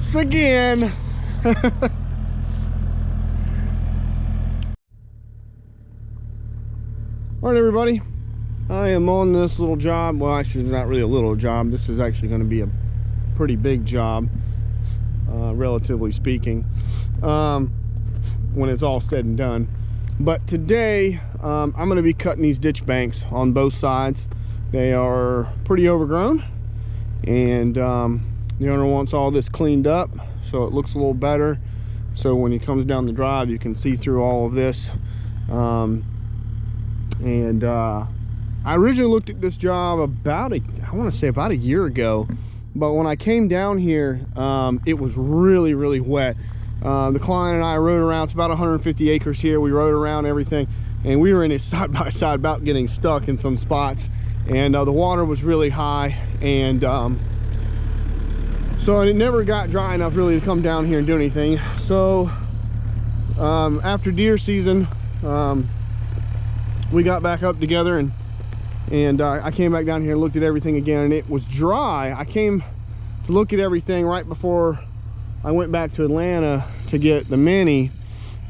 once again. All right, everybody, I am on this little job. Well, actually, it's not really a little job. This is actually going to be a pretty big job, relatively speaking, when it's all said and done. But today, I'm going to be cutting these ditch banks on both sides. They are pretty overgrown, and the owner wants all this cleaned up so it looks a little better. So when he comes down the drive, you can see through all of this. I originally looked at this job about I want to say about a year ago, but when I came down here, it was really wet. The client and I rode around. It's about 150 acres here. We rode around everything, and we were in it side by side, about getting stuck in some spots, and the water was really high, and so it never got dry enough really to come down here and do anything. So after deer season, we got back up together, and I came back down here and looked at everything again, and it was dry. I came to look at everything right before I went back to Atlanta to get the Mini,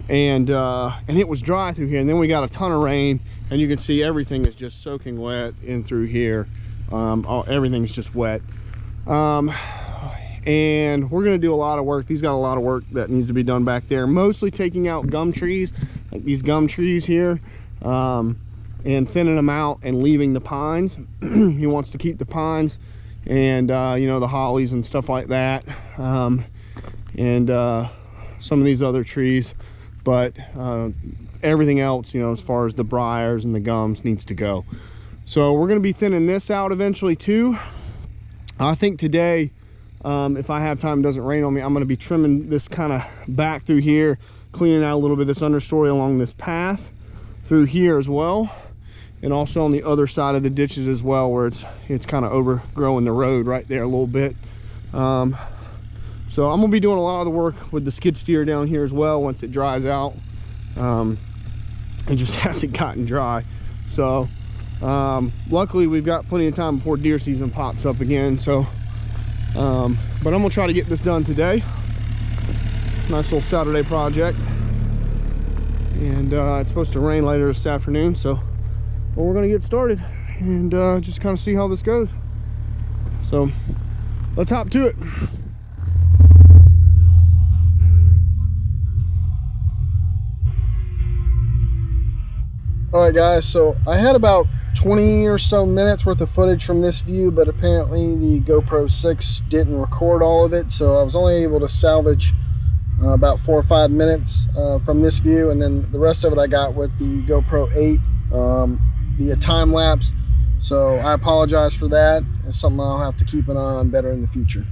and it was dry through here. And then we got a ton of rain, and you can see everything is just soaking wet in through here. Everything's just wet. And we're gonna do a lot of work. He's got a lot of work that needs to be done back there, mostly taking out gum trees, like these gum trees here, and thinning them out and leaving the pines. He wants to keep the pines and you know, the hollies and stuff like that, and some of these other trees, but everything else, you know, as far as the briars and the gums, needs to go. So we're going to be thinning this out eventually too. I think today, if I have time, it doesn't rain on me, I'm going to be trimming this kind of back through here, cleaning out a little bit of this understory along this path through here as well, and also on the other side of the ditches as well, where it's kind of overgrowing the road right there a little bit. So I'm gonna be doing a lot of the work with the skid steer down here as well once it dries out. It just hasn't gotten dry. So luckily we've got plenty of time before deer season pops up again. So but I'm gonna try to get this done today. Nice little Saturday project, and it's supposed to rain later this afternoon, so well, we're gonna get started and just kind of see how this goes. So let's hop to it. All right, guys, so I had about 20 or so minutes worth of footage from this view, but apparently the GoPro 6 didn't record all of it, so I was only able to salvage about 4 or 5 minutes from this view, and then the rest of it I got with the GoPro 8 via time lapse. So I apologize for that. It's something I'll have to keep an eye on better in the future.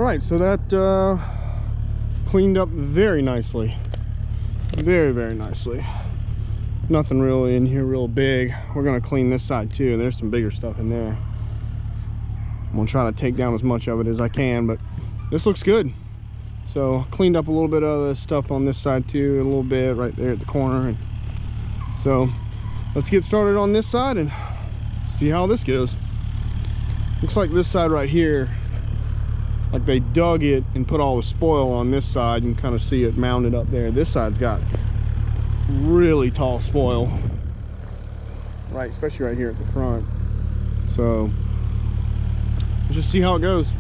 right, so that cleaned up very nicely. Very, very nicely. Nothing really in here real big. We're gonna clean this side too. There's some bigger stuff in there. I'm gonna try to take down as much of it as I can, but this looks good. So cleaned up a little bit of the stuff on this side too, a little bit right there at the corner. And so let's get started on this side and see how this goes. Looks like this side right here, like they dug it and put all the spoil on this side. You can kind of see it mounted up there. This side's got really tall spoil, right, especially right here at the front. So let's just see how it goes.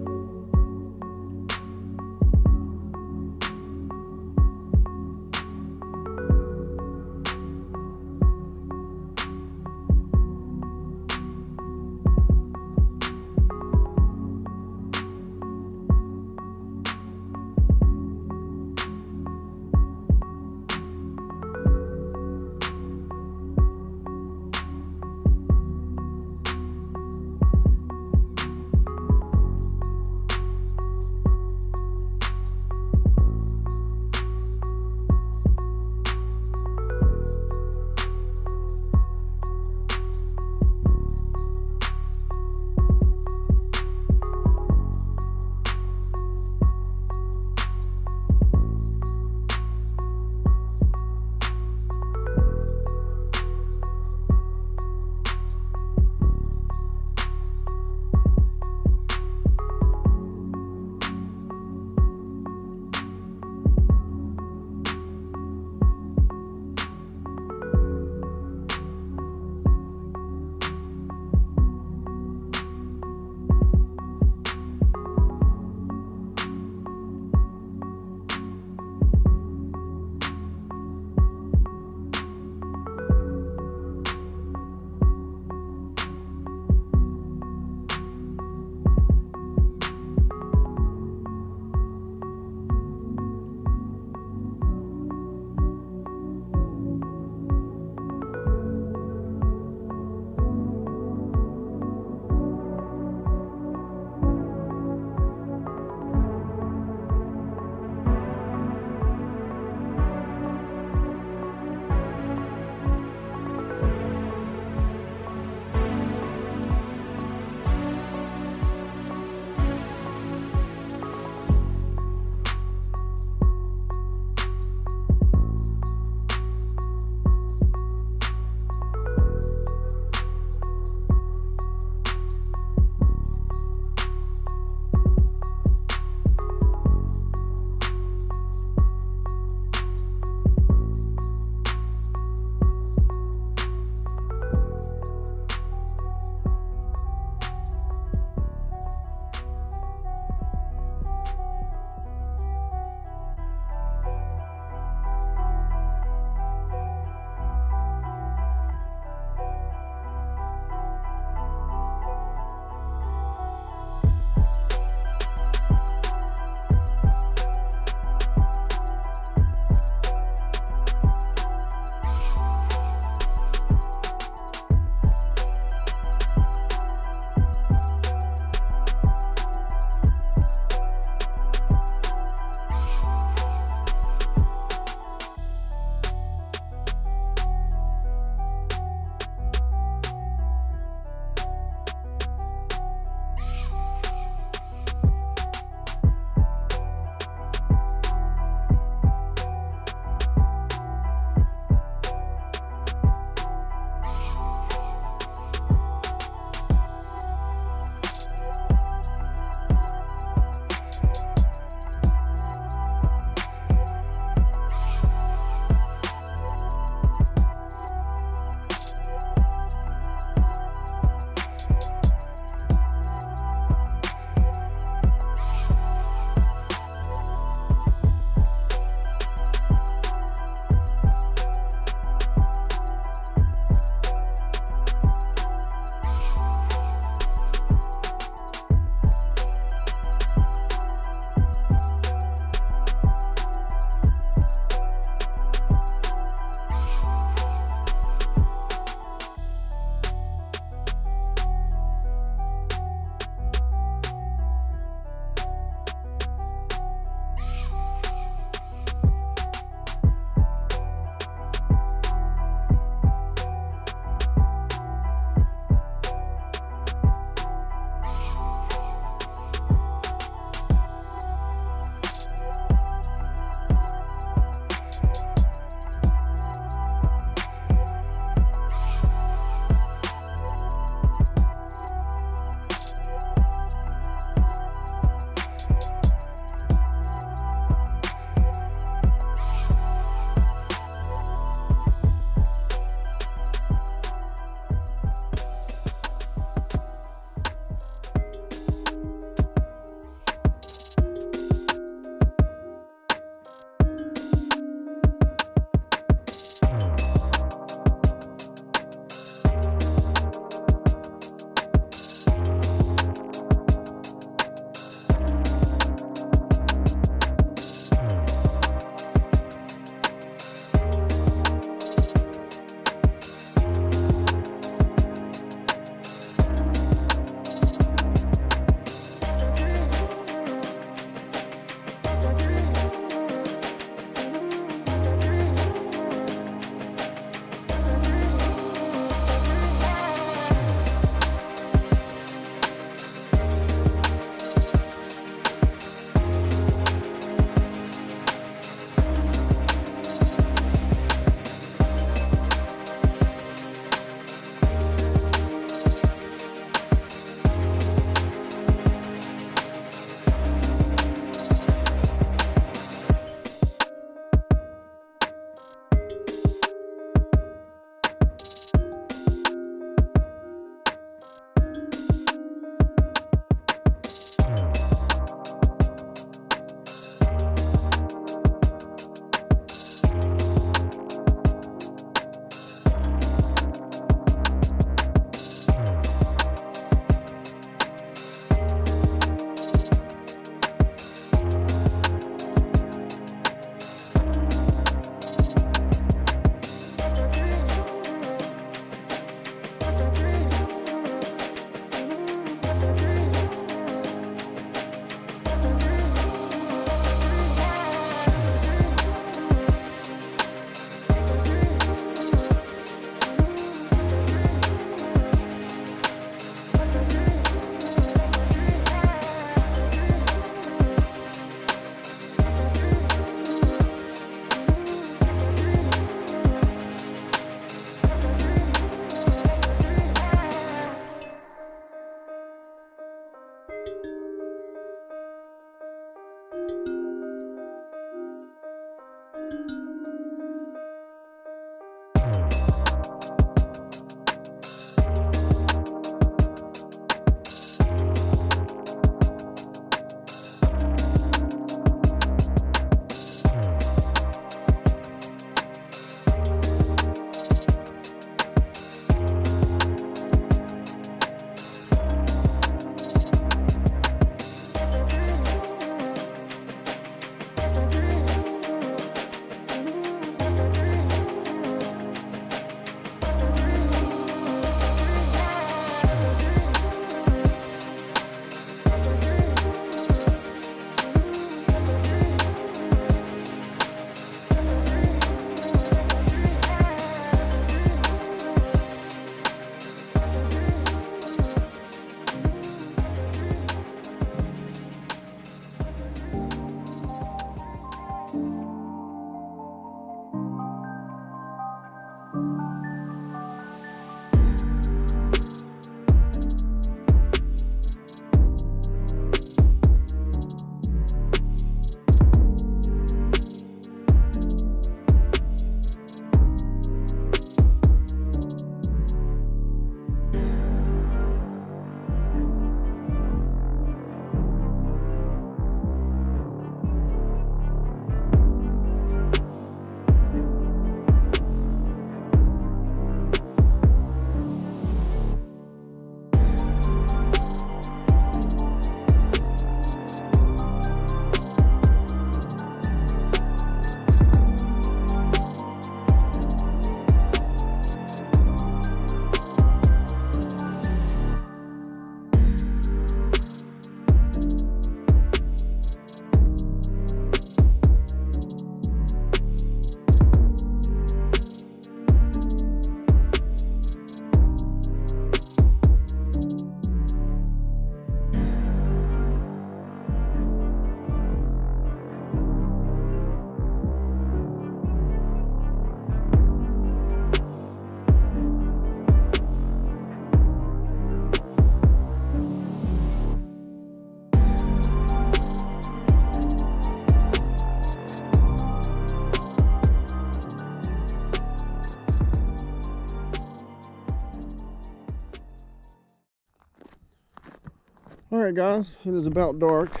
All right, guys, it is about dark.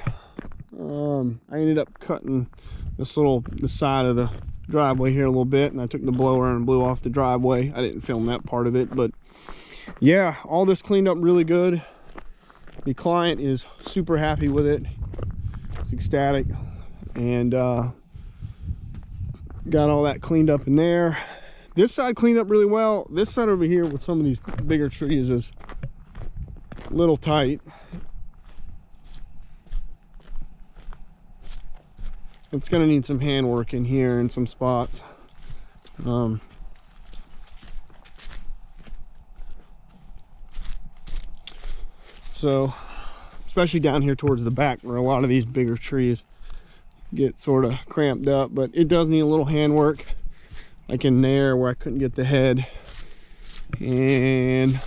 I ended up cutting the side of the driveway here a little bit, and I took the blower and blew off the driveway. I didn't film that part of it, but yeah, all this cleaned up really good. The client is super happy with it. It's ecstatic, and got all that cleaned up in there. This side cleaned up really well. This side over here with some of these bigger trees is a little tight. It's gonna need some handwork in here in some spots. So, especially down here towards the back where a lot of these bigger trees get sort of cramped up, but it does need a little handwork, like in there where I couldn't get the head, and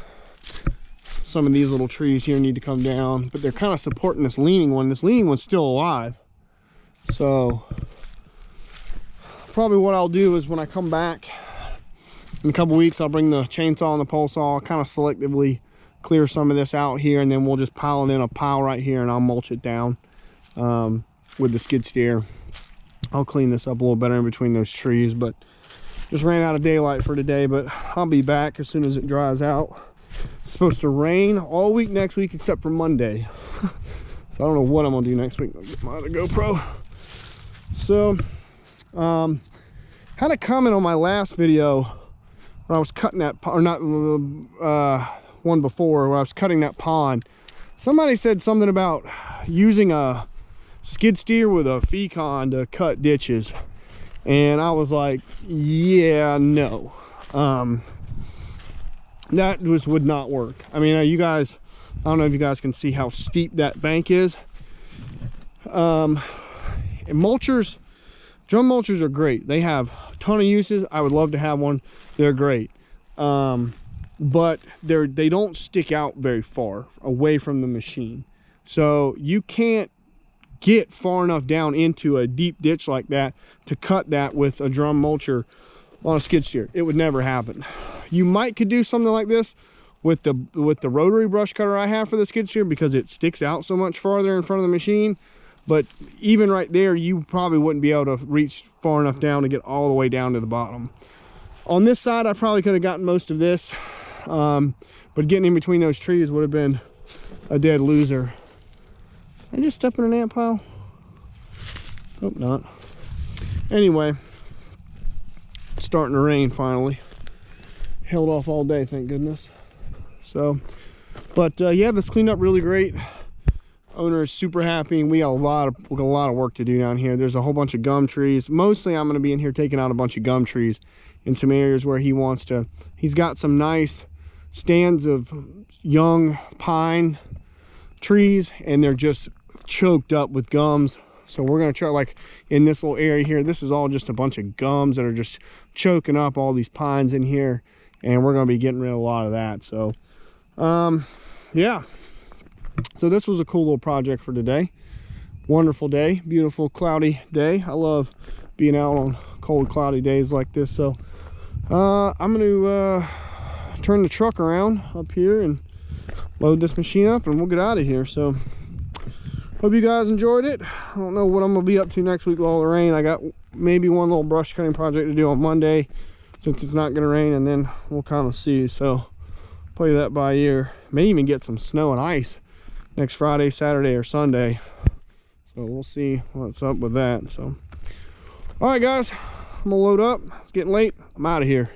some of these little trees here need to come down, but they're kind of supporting this leaning one. This leaning one's still alive. So probably what I'll do is when I come back in a couple weeks, I'll bring the chainsaw and the pole saw, kind of selectively clear some of this out here, and then we'll just pile it in a pile right here, and I'll mulch it down with the skid steer. I'll clean this up a little better in between those trees, but just ran out of daylight for today, but I'll be back as soon as it dries out. It's supposed to rain all week next week except for Monday. So I don't know what I'm gonna do next week. I'll get my other GoPro. So had a comment on my last video when I was cutting that, or not one before, where I was cutting that pond. Somebody said something about using a skid steer with a Fecon to cut ditches, and I was like, yeah, no, that just would not work. I mean, you guys, I don't know if you guys can see how steep that bank is. And mulchers, drum mulchers are great. They have a ton of uses. I would love to have one. They're great. But they don't stick out very far away from the machine. So you can't get far enough down into a deep ditch like that to cut that with a drum mulcher on a skid steer. It would never happen. You could do something like this with the rotary brush cutter I have for the skid steer, because it sticks out so much farther in front of the machine. But even right there, you probably wouldn't be able to reach far enough down to get all the way down to the bottom. On this side, I probably could have gotten most of this, but getting in between those trees would have been a dead loser. Did I just step in an ant pile? Hope not. Anyway, it's starting to rain finally. Held off all day, thank goodness. So, but yeah, this cleaned up really great. Owner is super happy, and we got a lot of work to do down here. There's a whole bunch of gum trees. Mostly I'm going to be in here taking out a bunch of gum trees in some areas where he wants to. He's got some nice stands of young pine trees, and they're just choked up with gums. So we're going to try, like in this little area here, this is all just a bunch of gums that are just choking up all these pines in here, and we're going to be getting rid of a lot of that. So yeah, so this was a cool little project for today. Wonderful day, beautiful cloudy day. I love being out on cold cloudy days like this. So I'm going to turn the truck around up here and load this machine up, and we'll get out of here. So hope you guys enjoyed it. I don't know what I'm gonna be up to next week with all the rain. I got maybe one little brush cutting project to do on Monday, since it's not gonna rain, and then we'll kind of see. So play that by ear. May even get some snow and ice next Friday, Saturday, or Sunday. So we'll see what's up with that. So all right, guys, I'm gonna load up. It's getting late. I'm out of here.